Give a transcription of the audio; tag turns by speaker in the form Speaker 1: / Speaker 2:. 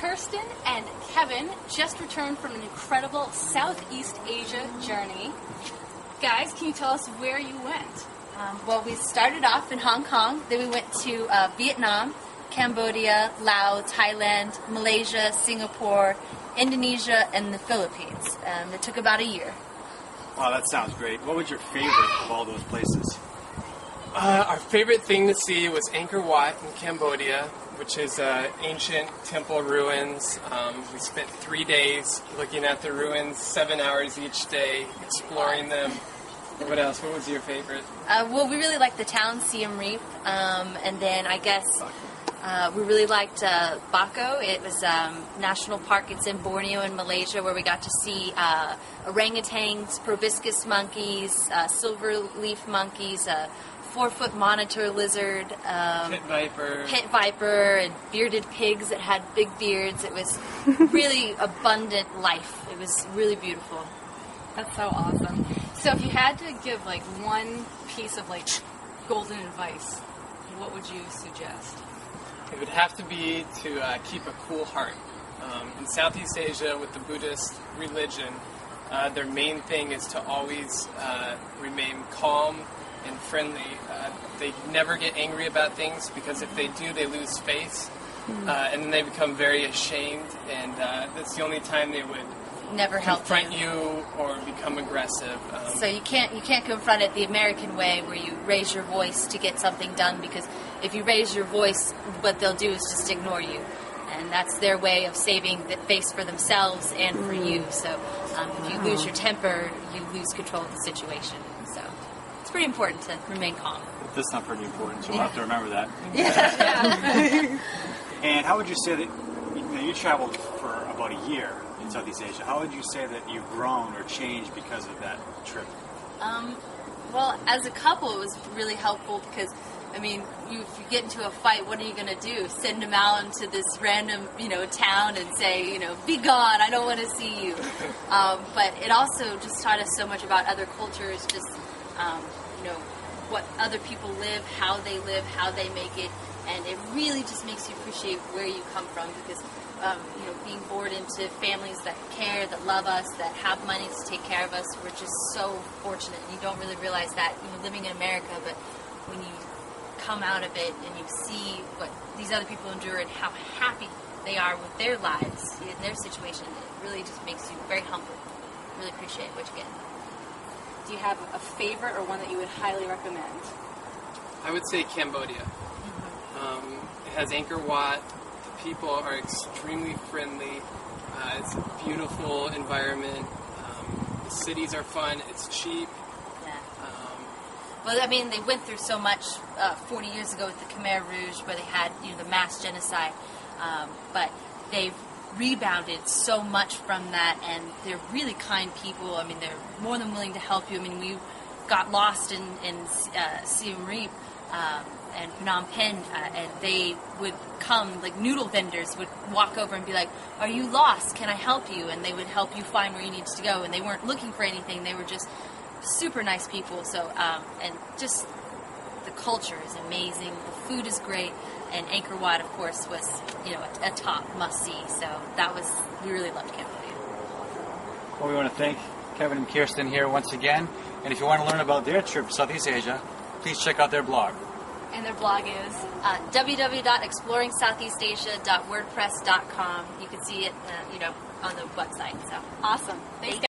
Speaker 1: Kirsten and Kevin just returned from an incredible Southeast Asia journey. Guys, can you tell us where you went?
Speaker 2: Well, we started off in Hong Kong, then we went to Vietnam, Cambodia, Laos, Thailand, Malaysia, Singapore, Indonesia, and the Philippines. It took about a year.
Speaker 3: Wow, that sounds great. What was your favorite of all those places?
Speaker 4: Our favorite thing to see was Angkor Wat in Cambodia, which is ancient temple ruins. We spent 3 days looking at the ruins, 7 hours each day, exploring them. What else? What was your favorite?
Speaker 2: Well, we really liked the town, Siem Reap, and then I guess we really liked Bako. It was national park. It's in Borneo in Malaysia, where we got to see orangutans, proboscis monkeys, silverleaf monkeys, 4-foot monitor lizard, pit viper, and bearded pigs that had big beards. It was really abundant life. It was really beautiful.
Speaker 1: That's so awesome. So if you had to give like one piece of like golden advice, what would you suggest?
Speaker 4: It would have to be to keep a cool heart. In Southeast Asia, with the Buddhist religion, their main thing is to always remain calm and friendly. They never get angry about things, because if they do, they lose faith, and then they become very ashamed, and that's the only time they would
Speaker 2: Never
Speaker 4: confront you or become aggressive.
Speaker 2: So you can't confront it the American way, where you raise your voice to get something done, because if you raise your voice, what they'll do is just ignore you, and that's their way of saving the face for themselves and for you. So if you lose your temper, you lose control of the situation. So it's pretty important to remain calm.
Speaker 3: That's not pretty important, so we'll have to remember that.
Speaker 2: Yeah.
Speaker 3: And how would you say that you traveled for about a year in Southeast Asia? How would you say that you've grown or changed because of that trip?
Speaker 2: Well, as a couple, it was really helpful, because, I mean, if you get into a fight, what are you going to do? Send them out into this random, town and say, be gone, I don't want to see you. But it also just taught us so much about other cultures, just, what other people live, how they make it. And it really just makes you appreciate where you come from, because, being born into families that care, that love us, that have money to take care of us, we're just so fortunate. You don't really realize that, living in America, but when you come out of it and you see what these other people endure and how happy they are with their lives, in their situation, it really just makes you very humble. Really appreciate what you get.
Speaker 1: Do you have a favorite or one that you would highly recommend?
Speaker 4: I would say Cambodia. It has Angkor Wat. The people are extremely friendly. It's a beautiful environment. The cities are fun. It's cheap.
Speaker 2: Yeah. Well, I mean, they went through so much 40 years ago with the Khmer Rouge, where they had the mass genocide. But they've rebounded so much from that, and they're really kind people. I mean, they're more than willing to help you. I mean, we got lost in Siem Reap and Phnom Penh, and they would come, like noodle vendors would walk over and be like, "Are you lost? Can I help you?" And they would help you find where you needed to go, and they weren't looking for anything. They were just super nice people. So, and just the culture is amazing. The food is great. And Angkor Wat, of course, was, a top must-see. So we really loved Cambodia.
Speaker 3: Well, we want to thank Kevin and Kirsten here once again. And if you want to learn about their trip to Southeast Asia, please check out their blog.
Speaker 1: And their blog is?
Speaker 2: www.exploringSoutheastAsia.wordpress.com. You can see it, on the website. So
Speaker 1: awesome. Thanks,